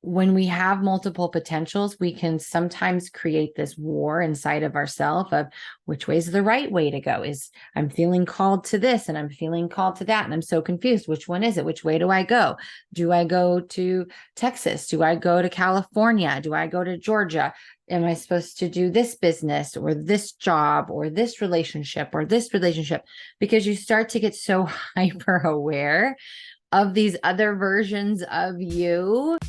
when we have multiple potentials, we can sometimes create this war inside of ourselves of which way is the right way to go. Is I'm feeling called to this and I'm feeling called to that. And I'm so confused. Which one is it? Which way do I go? Do I go to Texas? Do I go to California? Do I go to Georgia? Am I supposed to do this business or this job or this relationship or this relationship? Because you start to get so hyper aware of these other versions of you.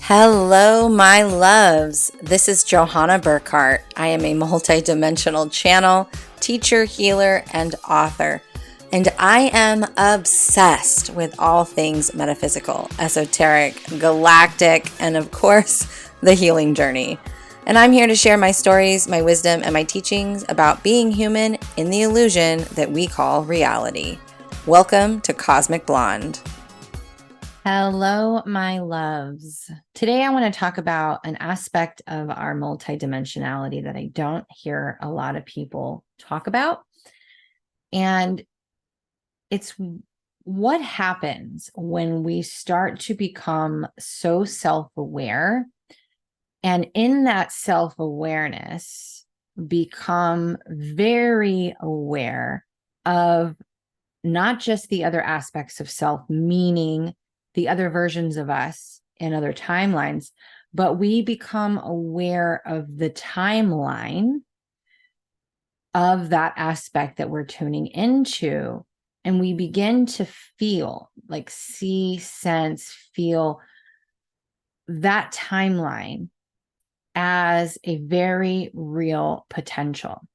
Hello, my loves. This is Johanna Burkhardt. I am a multidimensional channel, teacher, healer, and author. And I am obsessed with all things metaphysical, esoteric, galactic, and of course, the healing journey. And I'm here to share my stories, my wisdom, and my teachings about being human in the illusion that we call reality. Welcome to Cosmic Blonde. Hello, my loves. Today, I want to talk about an aspect of our multidimensionality that I don't hear a lot of people talk about. And it's what happens when we start to become so self-aware, and in that self-awareness, become very aware of not just the other aspects of self, meaning the other versions of us in other timelines, but we become aware of the timeline of that aspect that we're tuning into. And we begin to feel, like see, sense, feel that timeline as a very real potential.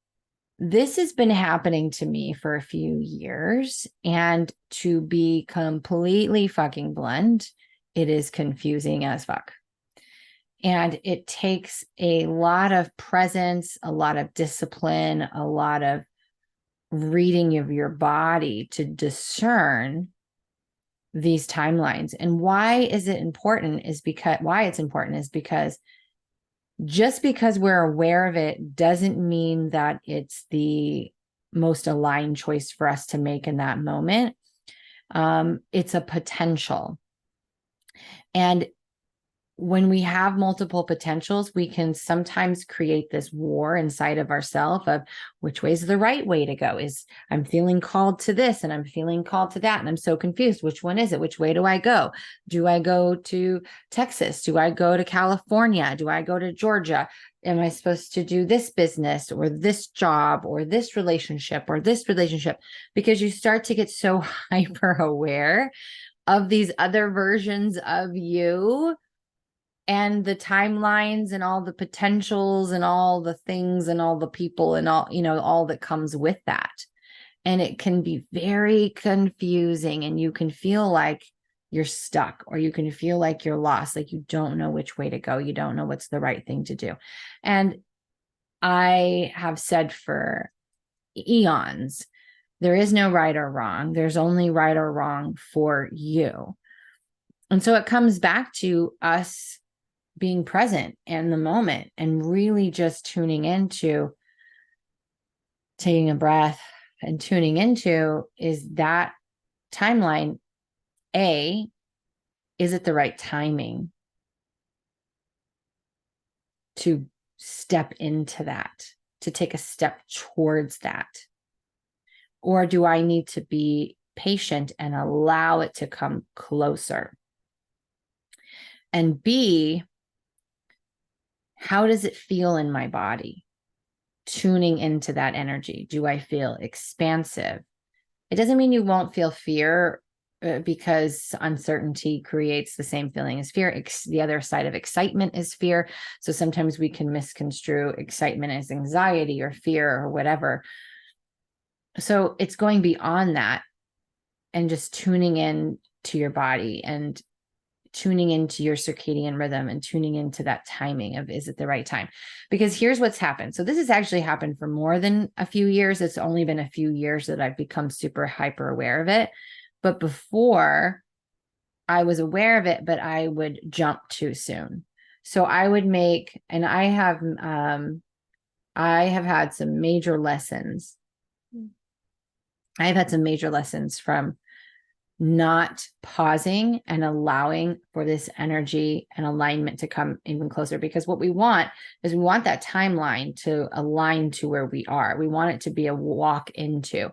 This has been happening to me for a few years, and to be completely fucking blunt, it is confusing as fuck. And it takes a lot of presence, a lot of discipline, a lot of reading of your body to discern these timelines. And why is it important is because just because we're aware of it doesn't mean that it's the most aligned choice for us to make in that moment. It's a potential. And when we have multiple potentials, we can sometimes create this war inside of ourselves of which way is the right way to go. Is I'm feeling called to this and I'm feeling called to that. And I'm so confused. Which one is it? Which way do I go? Do I go to Texas? Do I go to California? Do I go to Georgia? Am I supposed to do this business or this job or this relationship or this relationship? Because you start to get so hyper aware of these other versions of you and the timelines and all the potentials and all the things and all the people and all, all that comes with that. And it can be very confusing, and you can feel like you're stuck, or you can feel like you're lost, like you don't know which way to go. You don't know what's the right thing to do. And I have said for eons, there is no right or wrong. There's only right or wrong for you. And so it comes back to us being present in the moment and really just tuning into, taking a breath and tuning into, is that timeline. Is it the right timing to step into that, to take a step towards that? Or do I need to be patient and allow it to come closer? And B, how does it feel in my body? Tuning into that energy. Do I feel expansive? It doesn't mean you won't feel fear, because uncertainty creates the same feeling as fear. The other side of excitement is fear. So sometimes we can misconstrue excitement as anxiety or fear or whatever. So it's going beyond that and just tuning in to your body and tuning into your circadian rhythm and tuning into that timing of, is it the right time? Because here's what's happened. So this has actually happened for more than a few years. It's only been a few years that I've become super hyper aware of it. But before, I was aware of it, but I would jump too soon. So I would make, and I have had some major lessons. I have had some major lessons from not pausing and allowing for this energy and alignment to come even closer. Because what we want is we want that timeline to align to where we are. We want it to be a walk into.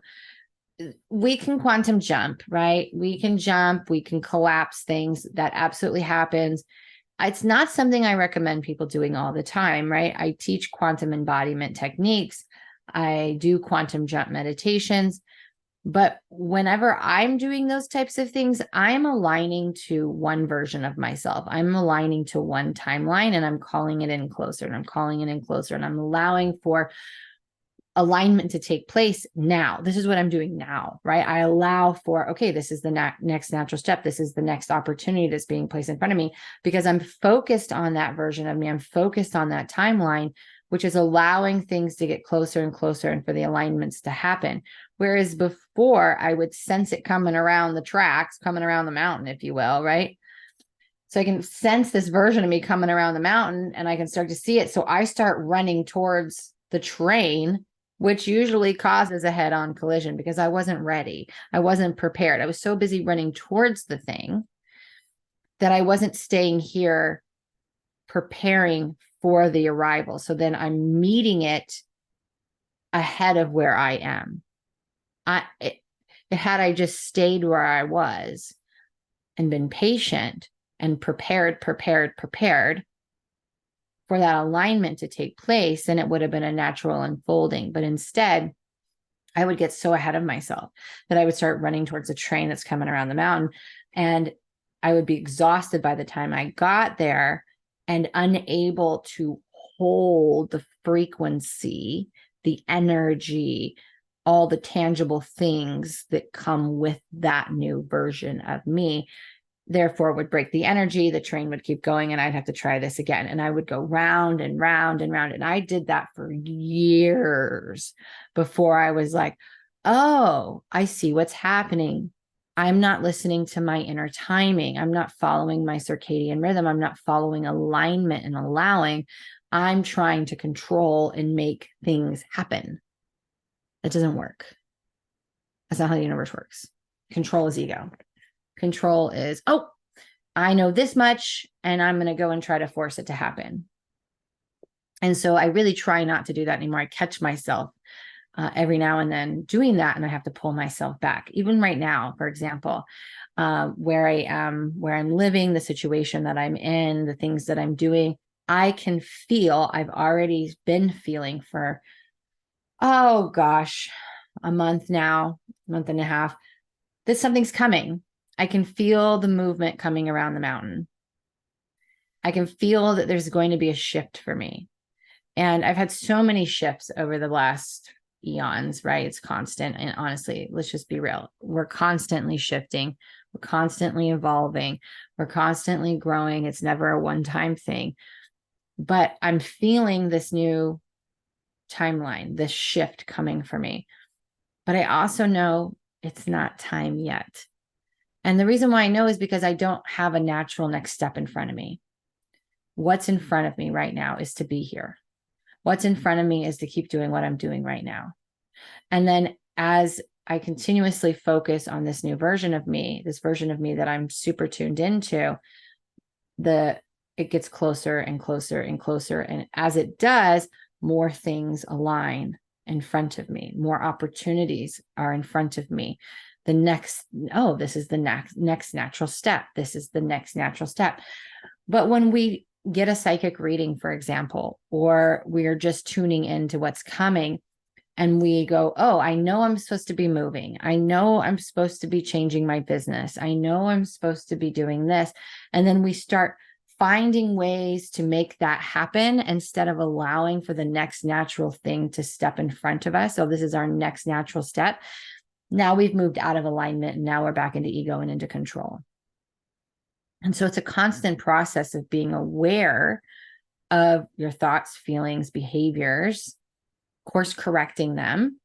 We can quantum jump, right? We can jump, we can collapse things. That absolutely happens. It's not something I recommend people doing all the time, right? I teach quantum embodiment techniques. I do quantum jump meditations. But whenever I'm doing those types of things, I'm aligning to one version of myself. I'm aligning to one timeline, and I'm calling it in closer, and I'm calling it in closer, and I'm allowing for alignment to take place now. This is what I'm doing now, right? I allow for, okay, this is the next natural step. This is the next opportunity that's being placed in front of me, because I'm focused on that version of me. I'm focused on that timeline, which is allowing things to get closer and closer and for the alignments to happen. Whereas before, I would sense it coming around the tracks, coming around the mountain, if you will, right? So I can sense this version of me coming around the mountain, and I can start to see it. So I start running towards the train, which usually causes a head-on collision because I wasn't ready. I wasn't prepared. I was so busy running towards the thing that I wasn't staying here preparing for the arrival. So then I'm meeting it ahead of where I am. Had I just stayed where I was and been patient and prepared for that alignment to take place, then it would have been a natural unfolding. But instead, I would get so ahead of myself that I would start running towards a train that's coming around the mountain. And I would be exhausted by the time I got there and unable to hold the frequency, the energy, all the tangible things that come with that new version of me. Therefore, it would break the energy, the train would keep going, and I'd have to try this again. And I would go round and round and round. And I did that for years before I was like, oh, I see what's happening. I'm not listening to my inner timing. I'm not following my circadian rhythm. I'm not following alignment and allowing. I'm trying to control and make things happen. That doesn't work. That's not how the universe works. Control is ego. Control is, oh, I know this much, and I'm going to go and try to force it to happen. And so I really try not to do that anymore. I catch myself every now and then doing that, and I have to pull myself back. Even right now, for example, where I am, where I'm living, the situation that I'm in, the things that I'm doing, I can feel, I've already been feeling for, oh gosh, a month now, month and a half, that something's coming. I can feel the movement coming around the mountain. I can feel that there's going to be a shift for me. And I've had so many shifts over the last eons, right? It's constant. And honestly, let's just be real. We're constantly shifting. We're constantly evolving. We're constantly growing. It's never a one-time thing. But I'm feeling this new timeline, this shift coming for me. But I also know it's not time yet. And the reason why I know is because I don't have a natural next step in front of me. What's in front of me right now is to be here. What's in front of me is to keep doing what I'm doing right now. And then as I continuously focus on this new version of me, this version of me that I'm super tuned into, it gets closer and closer and closer. And as it does, more things align in front of me. More opportunities are in front of me. This is the next natural step. This is the next natural step. But when we get a psychic reading, for example, or we're just tuning into what's coming and we go, oh, I know I'm supposed to be moving. I know I'm supposed to be changing my business. I know I'm supposed to be doing this. And then we start finding ways to make that happen instead of allowing for the next natural thing to step in front of us. So this is our next natural step. Now we've moved out of alignment, and now we're back into ego and into control. And so it's a constant process of being aware of your thoughts, feelings, behaviors, course correcting them,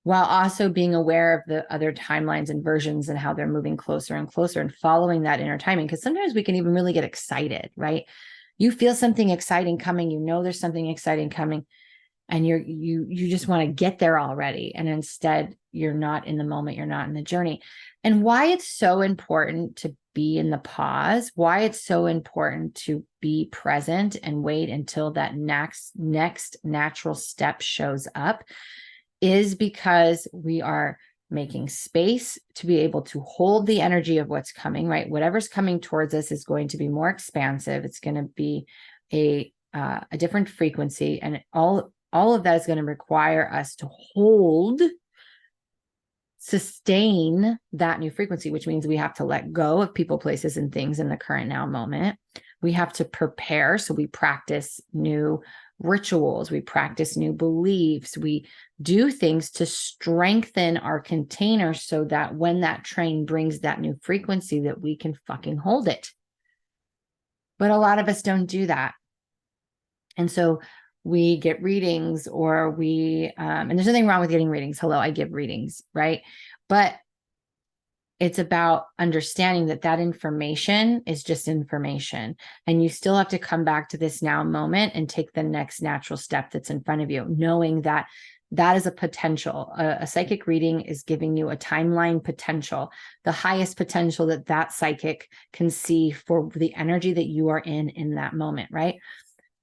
while also being aware of the other timelines and versions and how they're moving closer and closer and following that inner timing. Because sometimes we can even really get excited, right? You feel something exciting coming, you know there's something exciting coming. and you just want to get there already. And instead you're not in the moment, you're not in the journey. And why it's so important to be in the pause, why it's so important to be present and wait until that next natural step shows up, is because we are making space to be able to hold the energy of what's coming, right? Whatever's coming towards us is going to be more expansive. It's going to be a different frequency, and all of that is going to require us to sustain that new frequency, which means we have to let go of people, places, and things in the current now moment. We have to prepare. So we practice new rituals, we practice new beliefs, we do things to strengthen our container so that when that train brings that new frequency, that we can fucking hold it. But a lot of us don't do that. And so we get readings, or and there's nothing wrong with getting readings. Hello, I give readings, right? But it's about understanding that information is just information. And you still have to come back to this now moment and take the next natural step that's in front of you, knowing that that is a potential. A psychic reading is giving you a timeline potential, the highest potential that psychic can see for the energy that you are in that moment, right?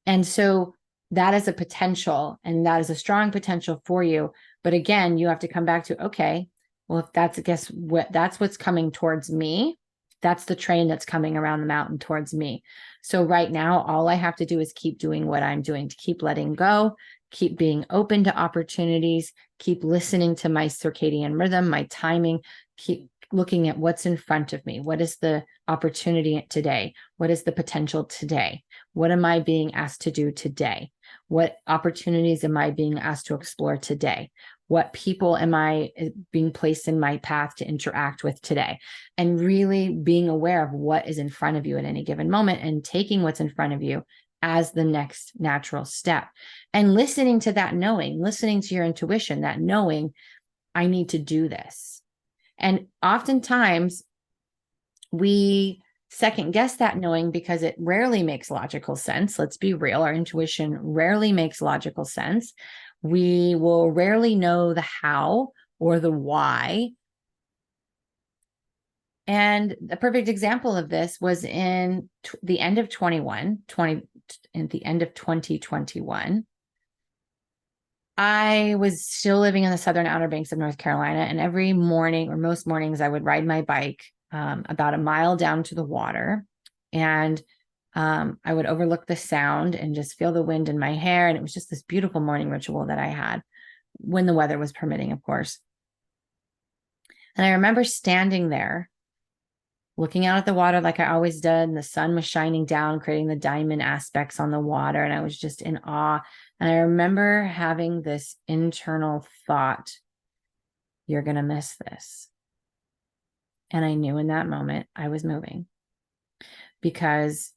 And so that is a potential, and that is a strong potential for you. But again, you have to come back to, okay, well, if that's what's coming towards me, that's the train that's coming around the mountain towards me. So right now, all I have to do is keep doing what I'm doing, to keep letting go, keep being open to opportunities, keep listening to my circadian rhythm, my timing, keep looking at what's in front of me. What is the opportunity today? What is the potential today? What am I being asked to do today? What opportunities am I being asked to explore today? What people am I being placed in my path to interact with today? And really being aware of what is in front of you at any given moment, and taking what's in front of you as the next natural step, and listening to that knowing, listening to your intuition, that knowing, I need to do this. And oftentimes we second guess that knowing because it rarely makes logical sense. Let's be real. Our intuition rarely makes logical sense. We will rarely know the how or the why. And a perfect example of this was in the end of 2021. I was still living in the southern Outer Banks of North Carolina, and every morning, or most mornings, I would ride my bike about a mile down to the water, and I would overlook the sound and just feel the wind in my hair. And it was just this beautiful morning ritual that I had, when the weather was permitting, of course. And I remember standing there, looking out at the water like I always did, and the sun was shining down, creating the diamond aspects on the water, and I was just in awe. And I remember having this internal thought, you're going to miss this. And I knew in that moment I was moving, because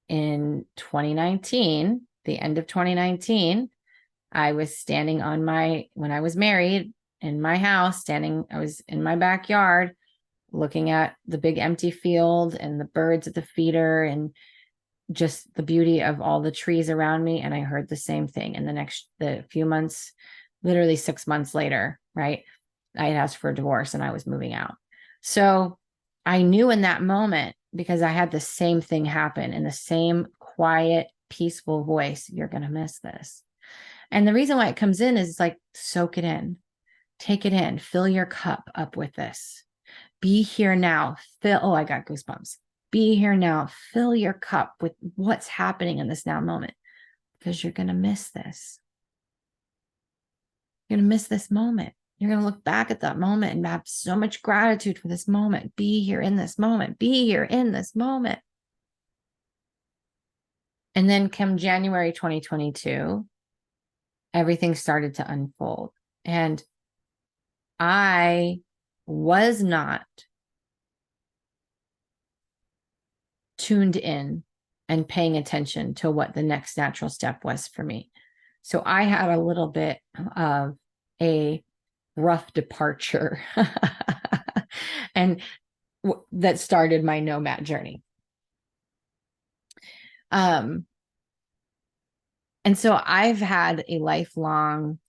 in 2019, the end of 2019, I was standing when I was married in my house, I was in my backyard looking at the big empty field and the birds at the feeder and just the beauty of all the trees around me. And I heard the same thing. And the few months, literally 6 months later, right, I had asked for a divorce and I was moving out. So I knew in that moment, because I had the same thing happen in the same quiet, peaceful voice, you're going to miss this. And the reason why it comes in is like, soak it in, take it in, fill your cup up with this. Be here now. I got goosebumps. Be here now. Fill your cup with what's happening in this now moment, because you're going to miss this. You're going to miss this moment. You're going to look back at that moment and have so much gratitude for this moment. Be here in this moment. Be here in this moment. And then come January 2022, everything started to unfold. And I was not tuned in and paying attention to what the next natural step was for me. So I had a little bit of a rough departure and that started my nomad journey. And so I've had a lifelong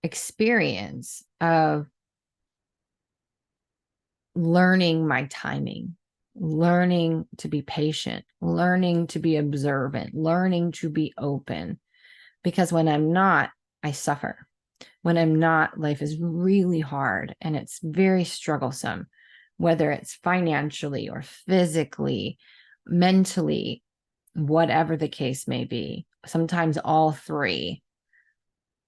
experience of learning my timing, learning to be patient, learning to be observant, learning to be open. Because when I'm not, I suffer. When I'm not, life is really hard and it's very strugglesome, whether it's financially or physically, mentally, whatever the case may be, sometimes all three.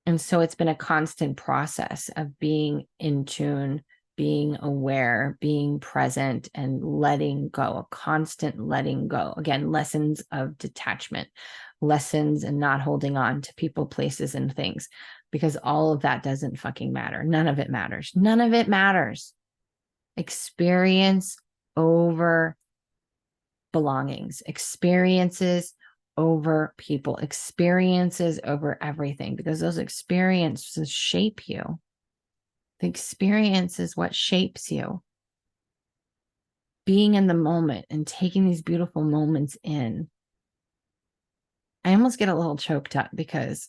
And so it's been a constant process of being in tune, being aware, being present, and letting go, a constant letting go. Again, lessons of detachment, lessons and not holding on to people, places, and things, because all of that doesn't fucking matter. None of it matters. None of it matters. Experience over belongings, experiences over people, experiences over everything, because those experiences shape you. The experience is what shapes you. Being in the moment and taking these beautiful moments in. I almost get a little choked up because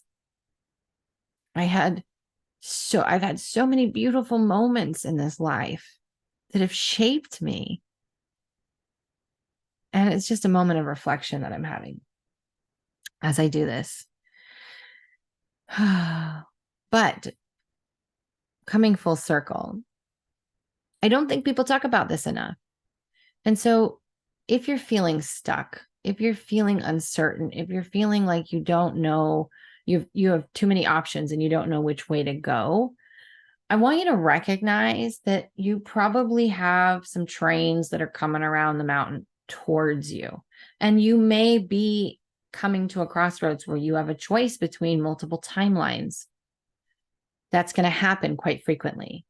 I've had so many beautiful moments in this life that have shaped me. And it's just a moment of reflection that I'm having as I do this. But coming full circle, I don't think people talk about this enough. And so if you're feeling stuck, if you're feeling uncertain, if you're feeling like you don't know, you have too many options and you don't know which way to go, I want you to recognize that you probably have some trains that are coming around the mountain towards you. And you may be coming to a crossroads where you have a choice between multiple timelines. That's going to happen quite frequently,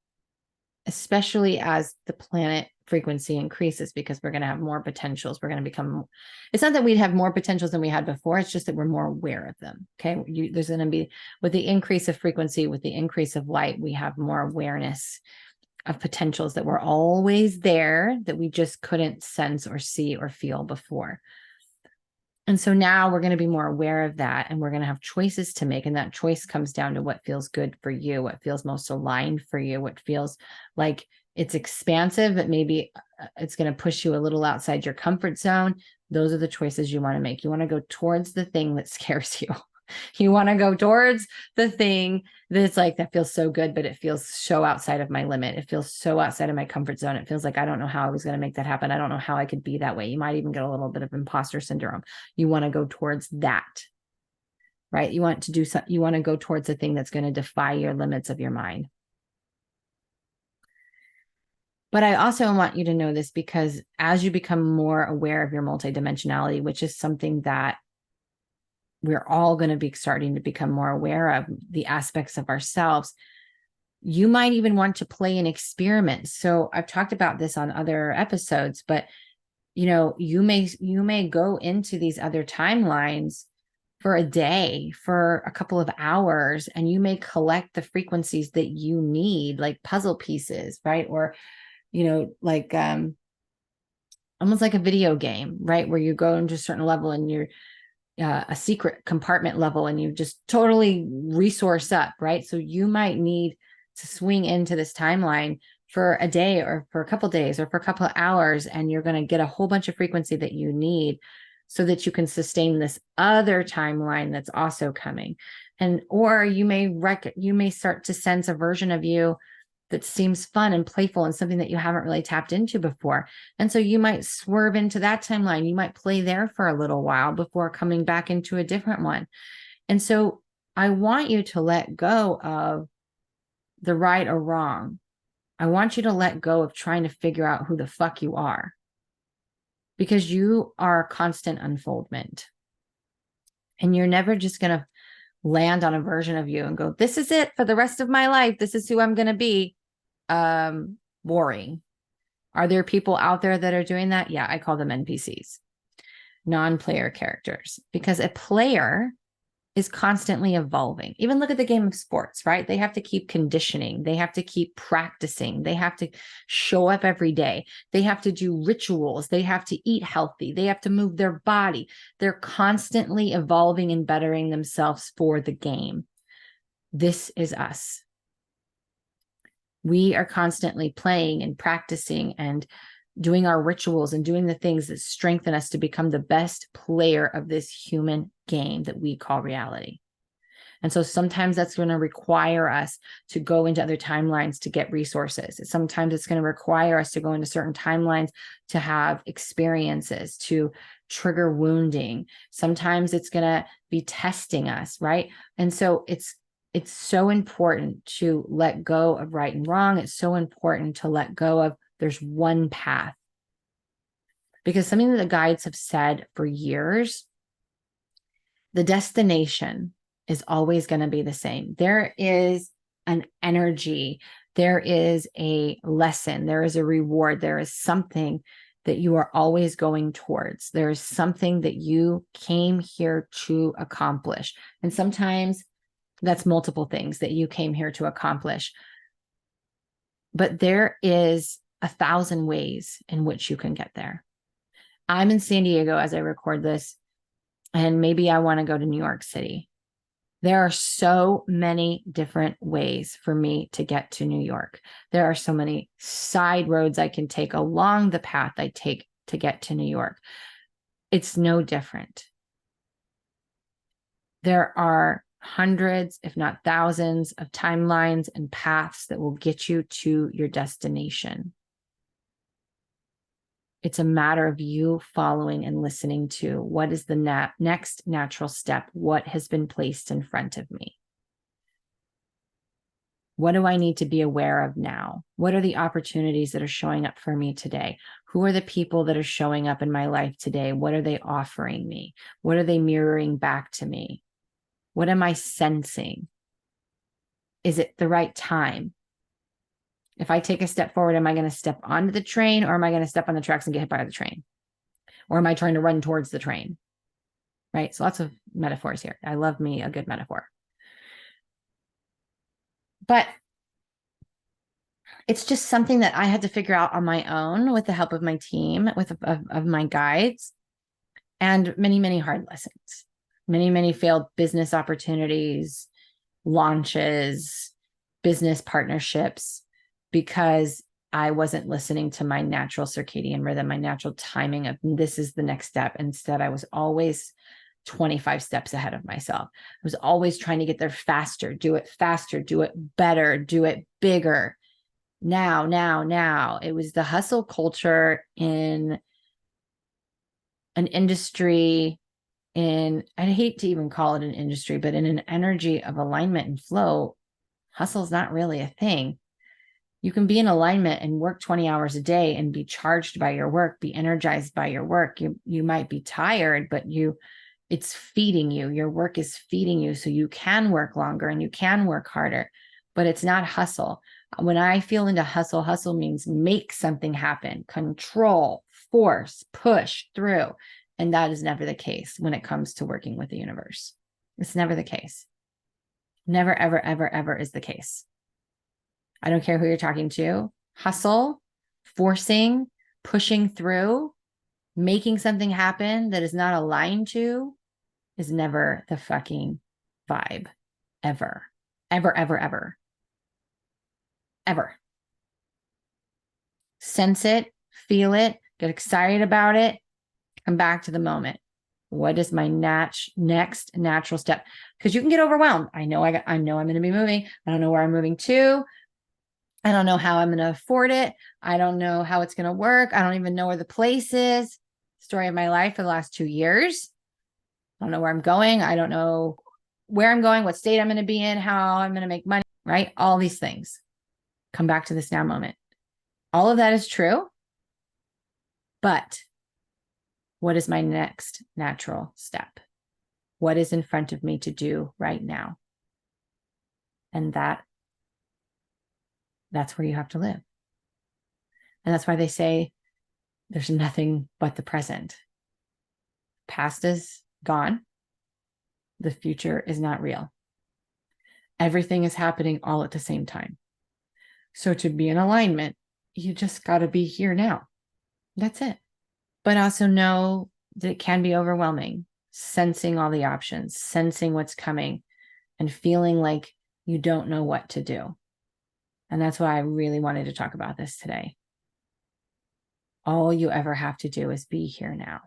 especially as the planet frequency increases, because we're going to have more potentials. We're going to become, it's not that we'd have more potentials than we had before. It's just that we're more aware of them. Okay. There's going to be, with the increase of frequency, with the increase of light, we have more awareness of potentials that were always there that we just couldn't sense or see or feel before. And so now we're going to be more aware of that, and we're going to have choices to make. And that choice comes down to what feels good for you, what feels most aligned for you, what feels like it's expansive, but maybe it's going to push you a little outside your comfort zone. Those are the choices you want to make. You want to go towards the thing that scares you. You want to go towards the thing that's like, that feels so good, but it feels so outside of my limit. It feels so outside of my comfort zone. It feels like I don't know how I was going to make that happen. I don't know how I could be that way. You might even get a little bit of imposter syndrome. You want to go towards that, right? You want to do something. You want to go towards the thing that's going to defy your limits of your mind. But I also want you to know this, because as you become more aware of your multidimensionality, which is something that we're all going to be starting to become more aware of, the aspects of ourselves, you might even want to play an experiment. So I've talked about this on other episodes, but you may go into these other timelines for a day, for a couple of hours, and you may collect the frequencies that you need, like puzzle pieces, right? Or like almost like a video game, right? Where you go into a certain level and you're a secret compartment level and you just totally resource up, right? So you might need to swing into this timeline for a day or for a couple of days or for a couple of hours, and you're going to get a whole bunch of frequency that you need so that you can sustain this other timeline that's also coming. And or you may start to sense a version of you that seems fun and playful and something that you haven't really tapped into before. And so you might swerve into that timeline. You might play there for a little while before coming back into a different one. And so I want you to let go of the right or wrong. I want you to let go of trying to figure out who the fuck you are, because you are constant unfoldment. And you're never just going to land on a version of you and go, this is it for the rest of my life. This is who I'm going to be. Boring. Are there people out there that are doing that? Yeah, I call them NPCs, non-player characters, because a player is constantly evolving. Even look at the game of sports, right? They have to keep conditioning. They have to keep practicing. They have to show up every day. They have to do rituals. They have to eat healthy. They have to move their body. They're constantly evolving and bettering themselves for the game. This is us. We are constantly playing and practicing and doing our rituals and doing the things that strengthen us to become the best player of this human game that we call reality. And so sometimes that's going to require us to go into other timelines to get resources. Sometimes it's going to require us to go into certain timelines to have experiences, to trigger wounding. Sometimes it's going to be testing us, right? And so it's so important to let go of right and wrong. It's so important to let go of there's one path. Because something that the guides have said for years, the destination is always going to be the same. There is an energy, there is a lesson, there is a reward, there is something that you are always going towards. There is something that you came here to accomplish. And sometimes that's multiple things that you came here to accomplish. But there is 1,000 ways in which you can get there. I'm in San Diego as I record this, and maybe I want to go to New York City. There are so many different ways for me to get to New York. There are so many side roads I can take along the path I take to get to New York. It's no different. There are hundreds, if not thousands, of timelines and paths that will get you to your destination. It's a matter of you following and listening to what is the next natural step, what has been placed in front of me. What do I need to be aware of now? What are the opportunities that are showing up for me today? Who are the people that are showing up in my life today? What are they offering me? What are they mirroring back to me? What am I sensing? Is it the right time? If I take a step forward, am I going to step onto the train, or am I going to step on the tracks and get hit by the train? Or am I trying to run towards the train? Right? So lots of metaphors here. I love me a good metaphor. But it's just something that I had to figure out on my own with the help of my team, of my guides, and many, many hard lessons, many, many failed business opportunities, launches, business partnerships, because I wasn't listening to my natural circadian rhythm, my natural timing of this is the next step. Instead, I was always 25 steps ahead of myself. I was always trying to get there faster, do it better, do it bigger. Now. It was the hustle culture in an industry, I hate to even call it an industry, but in an energy of alignment and flow, hustle is not really a thing. You can be in alignment and work 20 hours a day and be charged by your work, be energized by your work. You might be tired, but it's feeding you. Your work is feeding you, so you can work longer and you can work harder, but it's not hustle. When I feel into hustle, hustle means make something happen, control, force, push through. And that is never the case when it comes to working with the universe. It's never the case. Never, ever, ever, ever is the case. I don't care who you're talking to. Hustle, forcing, pushing through, making something happen that is not aligned to is never the fucking vibe. Ever, ever, ever, ever, ever. Sense it, feel it, get excited about it, come back to the moment. What is my next natural step? Because you can get overwhelmed. I know I'm going to be moving. I don't know where I'm moving to. I don't know how I'm going to afford it. I don't know how it's going to work. I don't even know where the place is. Story of my life for the last 2 years. I don't know where I'm going. I don't know where I'm going, what state I'm going to be in, how I'm going to make money, right? All these things. Come back to this now moment. All of that is true. But what is my next natural step? What is in front of me to do right now? And that's where you have to live. And that's why they say there's nothing but the present. Past is gone. the future is not real. Everything is happening all at the same time. So to be in alignment, you just got to be here now. That's it. But also know that it can be overwhelming, sensing all the options, sensing what's coming, and feeling like you don't know what to do. And that's why I really wanted to talk about this today. All you ever have to do is be here now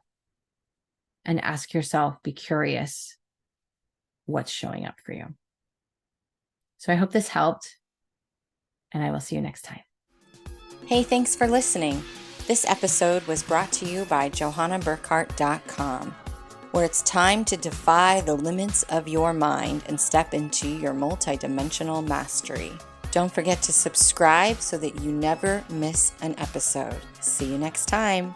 and ask yourself, be curious, what's showing up for you. So I hope this helped, and I will see you next time. Hey, thanks for listening. This episode was brought to you by JohannaBurkhardt.com, where it's time to defy the limits of your mind and step into your multidimensional mastery. Don't forget to subscribe so that you never miss an episode. See you next time.